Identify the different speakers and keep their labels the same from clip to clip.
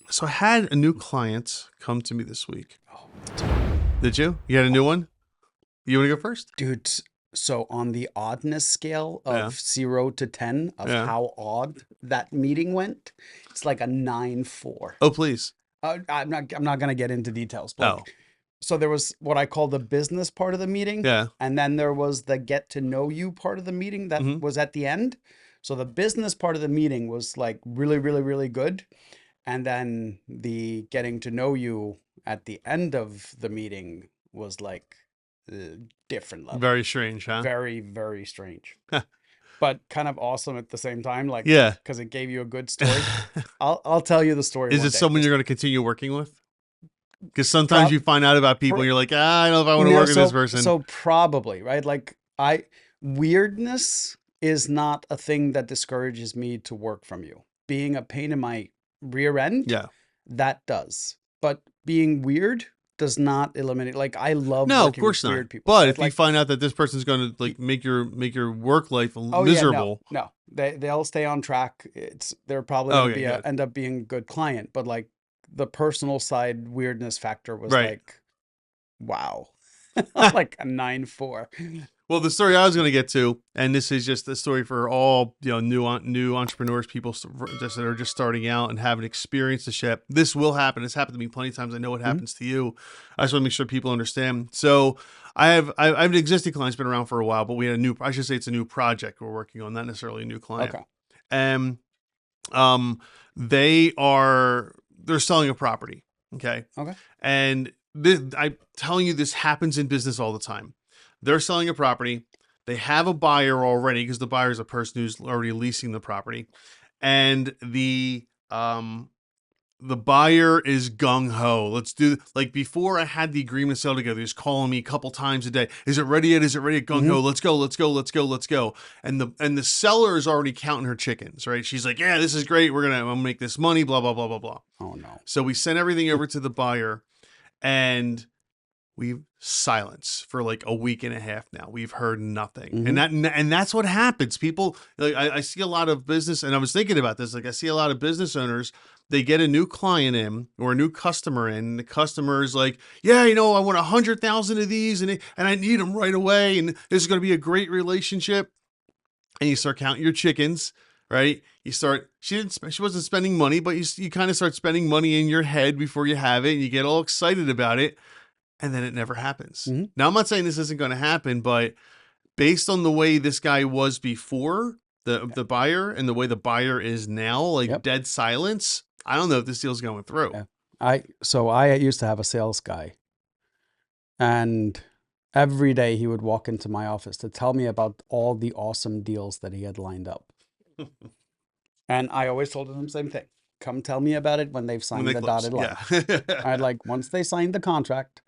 Speaker 1: So I had a new client come to me this week.
Speaker 2: Oh,
Speaker 1: Did you? You had a new one? You want to go first?
Speaker 2: dude. So on the oddness scale
Speaker 1: Yeah.
Speaker 2: of 0 to 10 of
Speaker 1: Yeah.
Speaker 2: how odd that meeting went, it's like a 9.4.
Speaker 1: Oh, please.
Speaker 2: I'm not gonna get into details, but
Speaker 1: Oh,
Speaker 2: like, so there was what I call the business part of the meeting,
Speaker 1: yeah.
Speaker 2: and then there was the get to know you part of the meeting that
Speaker 1: Hmm.
Speaker 2: was at the end. So the business part of the meeting was like really, really, really good. And then the getting to know you at the end of the meeting was like a different level.
Speaker 1: Very strange, huh?
Speaker 2: Very, very strange, but kind of awesome at the same time, like
Speaker 1: Yeah.
Speaker 2: because it gave you a good story. I'll tell you the story
Speaker 1: Is
Speaker 2: one
Speaker 1: it
Speaker 2: day.
Speaker 1: someone you're
Speaker 2: Just
Speaker 1: going to continue working with? Because sometimes
Speaker 2: prop
Speaker 1: you find out about people
Speaker 2: pro,
Speaker 1: and you're like, I don't know if I want to
Speaker 2: no,
Speaker 1: work with this
Speaker 2: so
Speaker 1: person.
Speaker 2: so probably, right? Like I weirdness is not a thing that discourages me to work from you. Being a pain in my rear end,
Speaker 1: Yeah.
Speaker 2: that does. But being weird does not eliminate, like I love
Speaker 1: No, of
Speaker 2: working with
Speaker 1: course not.
Speaker 2: weird people,
Speaker 1: But
Speaker 2: right?
Speaker 1: if you
Speaker 2: Like
Speaker 1: find out that this person's going to
Speaker 2: y-
Speaker 1: like make your work life
Speaker 2: oh yeah, no,
Speaker 1: miserable.
Speaker 2: no. They'll stay on track. They're probably
Speaker 1: Oh,
Speaker 2: gonna
Speaker 1: yeah,
Speaker 2: be
Speaker 1: good.
Speaker 2: end up being a good client, but like the personal side weirdness factor was
Speaker 1: Right.
Speaker 2: like, wow. Like a 9.4.
Speaker 1: Well, the story I was going to get to, and this is just the story for all new entrepreneurs, people just that are just starting out and haven't experienced the shit. This will happen. It's happened to me plenty of times. I know it
Speaker 2: Mhm.
Speaker 1: happens to you. I just want to make sure people understand. So I have an existing client that's been around for a while, but we had a new. I should say it's a new project we're working on, not necessarily a new client.
Speaker 2: Okay.
Speaker 1: And um, they're selling a property. Okay,
Speaker 2: Okay.
Speaker 1: and I'm telling you, this happens in business all the time. They're selling a property. They have a buyer already because the buyer is a person who's already leasing the property, and the buyer is gung ho. Let's do like before I had the agreement sale together. He's calling me a couple times a day. Is it ready yet? Is it ready? Gung
Speaker 2: Hmm.
Speaker 1: ho. Let's go. Let's go. Let's go. Let's go. And the seller is already counting her chickens. Right? She's like, yeah, this is great. I'm gonna make this money. Blah blah blah blah blah.
Speaker 2: Oh no.
Speaker 1: So we sent everything over to the buyer, and we've silence for like a week and a half now. We've heard nothing,
Speaker 2: Hmm.
Speaker 1: and that's what happens. People like I see a lot of business, and I was thinking about this. Like I see a lot of business owners. They get a new client in or a new customer in. And the customer is like, "Yeah, I want 100,000 of these, and I need them right away, and this is going to be a great relationship." And you start counting your chickens, right? You start. She wasn't spending money, but you kind of start spending money in your head before you have it, and you get all excited about it, and then it never happens.
Speaker 2: Hmm.
Speaker 1: Now, I'm not saying this isn't going to happen, but based on the way this guy was before, the buyer, and the way the buyer is now, like
Speaker 2: Yep.
Speaker 1: dead silence, I don't know if this deal's going through.
Speaker 2: Yeah. I used to have a sales guy, and every day he would walk into my office to tell me about all the awesome deals that he had lined up. And I always told him the same thing. Come tell me about it when they've
Speaker 1: When
Speaker 2: signed
Speaker 1: they
Speaker 2: the
Speaker 1: close.
Speaker 2: dotted line.
Speaker 1: Yeah.
Speaker 2: I'd like, once they signed the contract,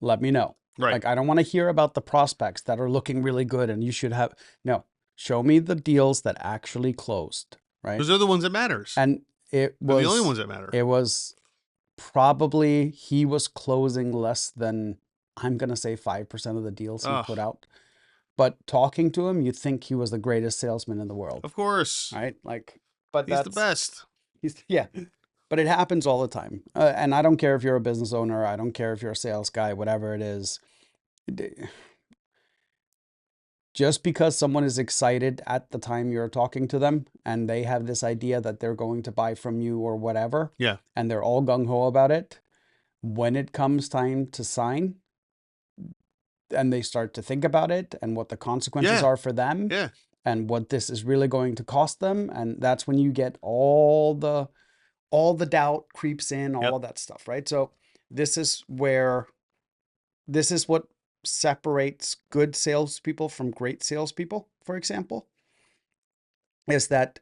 Speaker 2: let me know.
Speaker 1: Right.
Speaker 2: Like, I don't want to hear about the prospects that are looking really good and you should have. No, show me the deals that actually closed, right?
Speaker 1: Those are the ones that matters.
Speaker 2: And
Speaker 1: They're the only ones that matter.
Speaker 2: it was probably, he was closing less than, I'm going to say 5% of the deals he put
Speaker 1: Oh,
Speaker 2: out. But talking to him, you'd think he was the greatest salesman in the world,
Speaker 1: of course.
Speaker 2: right? Like, but
Speaker 1: He's the
Speaker 2: that's,
Speaker 1: best.
Speaker 2: yeah, but it happens all the time. And I don't care if you're a business owner, I don't care if you're a sales guy, whatever it is. Just because someone is excited at the time you're talking to them and they have this idea that they're going to buy from you or whatever,
Speaker 1: Yeah.
Speaker 2: and they're all gung ho about it, when it comes time to sign and they start to think about it and what the consequences
Speaker 1: Yeah.
Speaker 2: are for them
Speaker 1: Yeah.
Speaker 2: and what this is really going to cost them, and that's when you get all the doubt creeps in, all
Speaker 1: Yep.
Speaker 2: of that stuff, right? So this is what separates good salespeople from great salespeople, for example, is that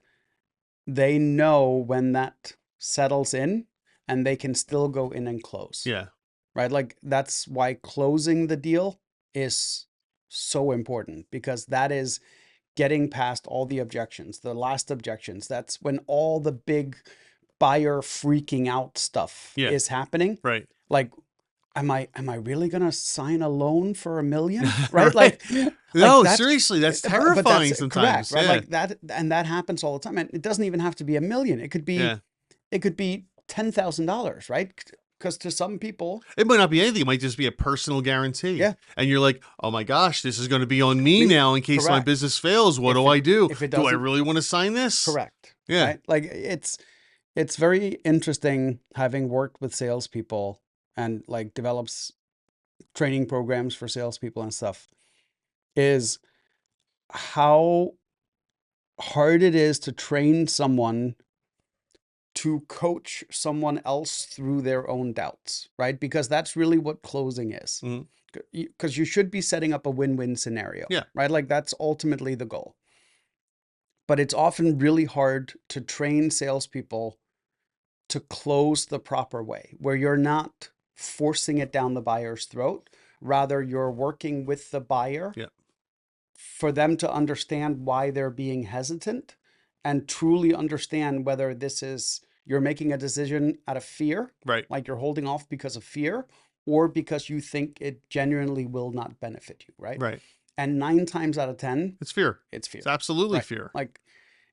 Speaker 2: they know when that settles in and they can still go in and close,
Speaker 1: Yeah.
Speaker 2: right? Like that's why closing the deal is so important, because that is getting past all the objections, the last objections. That's when all the big buyer freaking out stuff
Speaker 1: Yeah.
Speaker 2: is happening.
Speaker 1: Right.
Speaker 2: Like, am I really gonna sign a loan for $1 million? Right?
Speaker 1: Right.
Speaker 2: Like
Speaker 1: No,
Speaker 2: that's
Speaker 1: seriously, that's
Speaker 2: but
Speaker 1: terrifying
Speaker 2: that's correct,
Speaker 1: sometimes.
Speaker 2: right?
Speaker 1: Yeah.
Speaker 2: Like that, and that happens all the time. And it doesn't even have to be $1 million. It could be
Speaker 1: Yeah.
Speaker 2: it could be $10,000, right? Because to some people,
Speaker 1: It might not be anything. It might just be a personal guarantee.
Speaker 2: yeah,
Speaker 1: And you're like, oh my gosh, this is going to be on me
Speaker 2: me,
Speaker 1: now in case my
Speaker 2: correct.
Speaker 1: business fails. What
Speaker 2: If
Speaker 1: do
Speaker 2: it
Speaker 1: I do?
Speaker 2: if it
Speaker 1: Do I
Speaker 2: doesn't,
Speaker 1: really want to sign this?
Speaker 2: correct,
Speaker 1: Yeah.
Speaker 2: right? Like it's very interesting having worked with salespeople and like develops training programs for salespeople and stuff, is how hard it is to train someone to coach someone else through their own doubts, right? Because that's really what closing is.
Speaker 1: Mhm.
Speaker 2: Because you should be setting up a win-win scenario,
Speaker 1: Yeah.
Speaker 2: right? Like that's ultimately the goal. But it's often really hard to train salespeople to close the proper way, where you're not forcing it down the buyer's throat. Rather, you're working with the buyer
Speaker 1: Yeah.
Speaker 2: for them to understand why they're being hesitant and truly understand whether this is you're making a decision out of fear,
Speaker 1: Right.
Speaker 2: like you're holding off because of fear, or because you think it genuinely will not benefit you, right?
Speaker 1: Right.
Speaker 2: And 9 times out of 10,
Speaker 1: It's fear.
Speaker 2: it's fear,
Speaker 1: It's absolutely
Speaker 2: right?
Speaker 1: fear.
Speaker 2: Like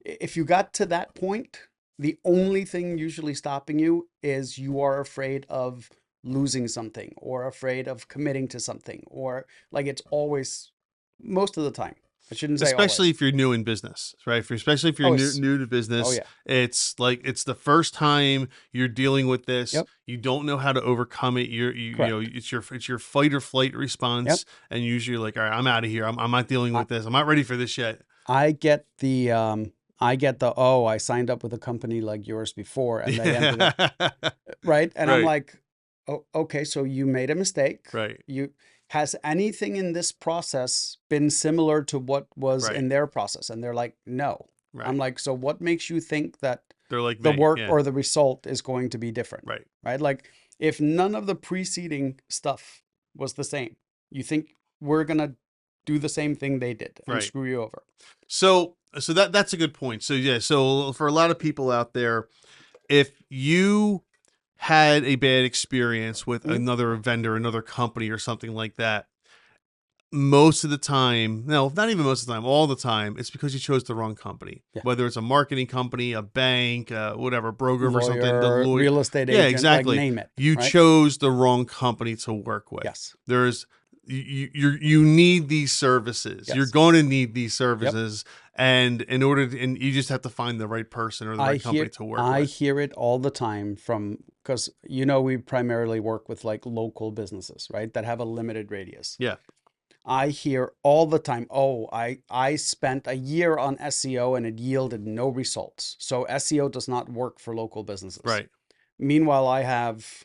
Speaker 2: if you got to that point, the only thing usually stopping you is you are afraid of losing something or afraid of committing to something, or like it's always, most of the time. I shouldn't say
Speaker 1: Especially
Speaker 2: always.
Speaker 1: if you're new in business, right? Especially if you're
Speaker 2: Oh,
Speaker 1: new,
Speaker 2: it's,
Speaker 1: new to
Speaker 2: oh
Speaker 1: business,
Speaker 2: yeah.
Speaker 1: it's like it's the first time you're dealing with this.
Speaker 2: Yep.
Speaker 1: You don't know how to overcome it. You know
Speaker 2: Correct.
Speaker 1: it's your fight or flight
Speaker 2: Yep.
Speaker 1: response, and usually you're like, all right, I'm out of here. I'm not dealing
Speaker 2: I,
Speaker 1: with this. I'm not ready for this yet.
Speaker 2: I get the, oh, I signed up with a company like yours before and they ended up,
Speaker 1: Yeah.
Speaker 2: right? And I'm
Speaker 1: Right.
Speaker 2: like, oh, okay, so you made a mistake.
Speaker 1: Right.
Speaker 2: Has anything in this process been similar to what was
Speaker 1: Right.
Speaker 2: in their process? And they're like, no. I'm
Speaker 1: Right.
Speaker 2: like, so what makes you think that
Speaker 1: They're like
Speaker 2: the
Speaker 1: me.
Speaker 2: work
Speaker 1: Yeah.
Speaker 2: or the result is going to be different?
Speaker 1: Right.
Speaker 2: Right? Like, if none of the preceding stuff was the same, you think we're going to do the same thing they did and
Speaker 1: Right.
Speaker 2: screw you over?
Speaker 1: So that's a good point. So yeah, so for a lot of people out there, if you had a bad experience with
Speaker 2: Mhm.
Speaker 1: another vendor, another company or something like that, most of the time, no, not even most of the time, all the time, it's because you chose the wrong company.
Speaker 2: Yeah.
Speaker 1: Whether it's a marketing company, a bank, whatever, broker for something, the
Speaker 2: Lawyer,
Speaker 1: lawyer.
Speaker 2: real estate
Speaker 1: Yeah,
Speaker 2: agent, like
Speaker 1: exactly.
Speaker 2: name it.
Speaker 1: You
Speaker 2: Right?
Speaker 1: chose the wrong company to work with.
Speaker 2: Yes.
Speaker 1: There's you need these services. You're
Speaker 2: Yes.
Speaker 1: going to need these
Speaker 2: Yep.
Speaker 1: services, and in order to, and you just have to find the right person or the right company to work
Speaker 2: I
Speaker 1: with.
Speaker 2: hear it all the time from, because we primarily work with like local businesses, right? That have a limited radius.
Speaker 1: Yeah.
Speaker 2: I hear all the time, oh, I spent a year on SEO and it yielded no results. So SEO does not work for local businesses.
Speaker 1: Right.
Speaker 2: Meanwhile, I have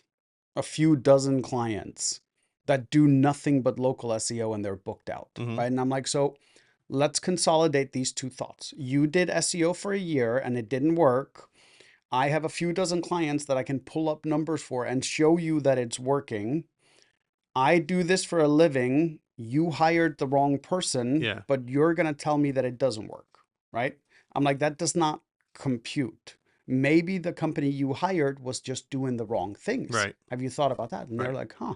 Speaker 2: a few dozen clients that do nothing but local SEO and they're booked out,
Speaker 1: Hmm.
Speaker 2: right? And I'm like, so let's consolidate these two thoughts. You did SEO for a year and it didn't work. I have a few dozen clients that I can pull up numbers for and show you that it's working. I do this for a living. You hired the wrong person,
Speaker 1: Yeah.
Speaker 2: but you're going to tell me that it doesn't work, right? I'm like, that does not compute. Maybe the company you hired was just doing the wrong things.
Speaker 1: Right.
Speaker 2: Have you thought about that? And they're
Speaker 1: Right.
Speaker 2: like, huh.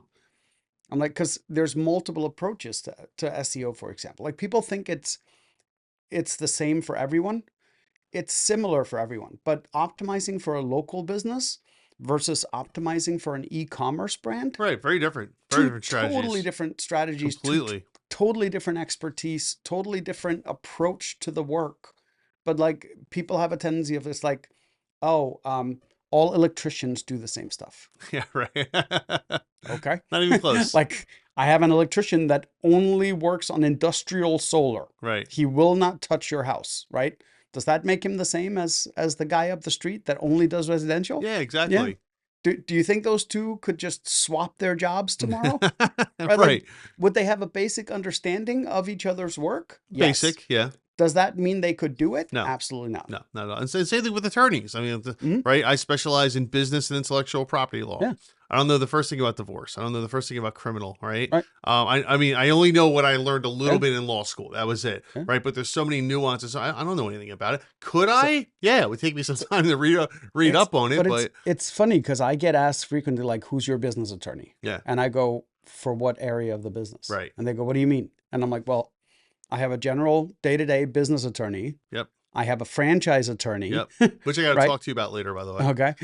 Speaker 2: I'm like, because there's multiple approaches to SEO, for example. Like people think it's the same for everyone. It's similar for everyone, but optimizing for a local business versus optimizing for an e-commerce brand,
Speaker 1: Right. Very different. Very
Speaker 2: two
Speaker 1: different
Speaker 2: totally
Speaker 1: strategies.
Speaker 2: different strategies,
Speaker 1: Completely.
Speaker 2: totally different expertise, totally different approach to the work. But like people have a tendency of it's like, oh, all electricians do the same stuff.
Speaker 1: Yeah. Right.
Speaker 2: Okay.
Speaker 1: Not even close.
Speaker 2: Like I have an electrician that only works on industrial solar.
Speaker 1: Right.
Speaker 2: He will not touch your house, right? Does that make him the same as the guy up the street that only does residential?
Speaker 1: Yeah.
Speaker 2: Yeah.
Speaker 1: Exactly.
Speaker 2: Do you think those two could just swap their jobs tomorrow? Right? Like,
Speaker 1: Right.
Speaker 2: would they have a basic understanding of each other's work? Yes.
Speaker 1: Basic. Yeah.
Speaker 2: Does that mean they could do it?
Speaker 1: No.
Speaker 2: Absolutely not.
Speaker 1: No, not at all. And same thing with attorneys. I mean,
Speaker 2: Mhm.
Speaker 1: right? I specialize in business and intellectual property law.
Speaker 2: Yeah.
Speaker 1: I don't know the first thing about divorce. I don't know the first thing about criminal, right?
Speaker 2: Right.
Speaker 1: I mean, I only know what I learned a little
Speaker 2: Yeah.
Speaker 1: bit in law school. That was it,
Speaker 2: Yeah.
Speaker 1: right? But there's so many nuances. I don't know anything about it. Could
Speaker 2: So
Speaker 1: I? Yeah, it would take me some time to read
Speaker 2: it's
Speaker 1: up on it,
Speaker 2: but it's
Speaker 1: but
Speaker 2: it's funny because I get asked frequently like, who's your business attorney?
Speaker 1: yeah,
Speaker 2: And I go, for what area of the business?
Speaker 1: right.
Speaker 2: And they go, what do you mean? And I'm like, well, I have a general day-to-day business attorney.
Speaker 1: Yep.
Speaker 2: I have a franchise attorney.
Speaker 1: Yep. Which I got to
Speaker 2: Right?
Speaker 1: talk to you about later, by the way.
Speaker 2: Okay.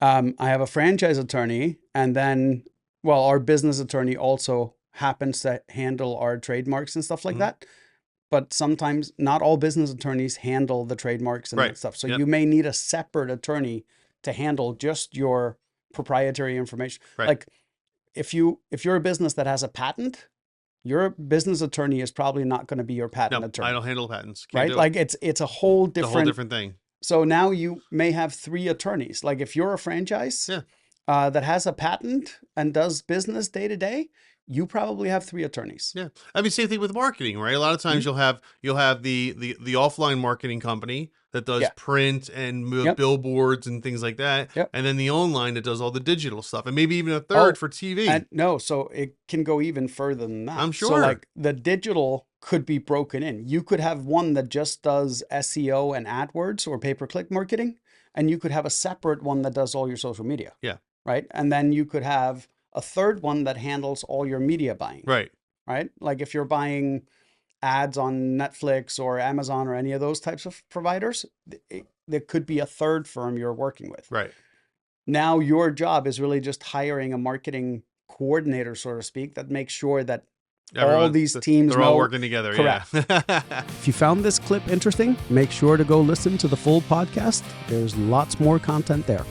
Speaker 2: I have a franchise attorney, and then, well, our business attorney also happens to handle our trademarks and stuff like
Speaker 1: Mhm.
Speaker 2: that. But sometimes not all business attorneys handle the trademarks and
Speaker 1: Right.
Speaker 2: that stuff. So
Speaker 1: Yep.
Speaker 2: you may need a separate attorney to handle just your proprietary information.
Speaker 1: Right.
Speaker 2: Like if you're a business that has a patent, your business attorney is probably not going to be your patent
Speaker 1: No, I
Speaker 2: attorney,
Speaker 1: don't handle patents. Can't
Speaker 2: right?
Speaker 1: do it.
Speaker 2: Like it's a whole
Speaker 1: It's a whole
Speaker 2: different.
Speaker 1: different thing.
Speaker 2: So now you may have 3 attorneys. Like if you're a franchise
Speaker 1: Yeah.
Speaker 2: that has a patent and does business day to day, you probably have 3 attorneys.
Speaker 1: Yeah. I mean, same thing with marketing, right? A lot of times you'll have the offline marketing company that does
Speaker 2: Yeah.
Speaker 1: print and
Speaker 2: Yep.
Speaker 1: billboards and things like that.
Speaker 2: Yep.
Speaker 1: And then the online that does all the digital stuff, and maybe even a
Speaker 2: Oh,
Speaker 1: third for TV.
Speaker 2: and no, so it can go even further than that.
Speaker 1: I'm
Speaker 2: So
Speaker 1: sure.
Speaker 2: like the digital could be broken in. You could have one that just does SEO and AdWords or pay-per-click marketing, and you could have a separate one that does all your social media.
Speaker 1: Yeah.
Speaker 2: Right? And then you could have a third one that handles all your media buying.
Speaker 1: Right.
Speaker 2: Right? Like if you're buying ads on Netflix or Amazon or any of those types of providers, there could be a third firm you're working with.
Speaker 1: Right.
Speaker 2: Now your job is really just hiring a marketing coordinator, so to speak, that makes sure that all these teams
Speaker 1: they're
Speaker 2: know.
Speaker 1: all working together.
Speaker 2: Correct.
Speaker 1: Yeah.
Speaker 2: If you found this clip interesting, make sure to go listen to the full podcast. There's lots more content there.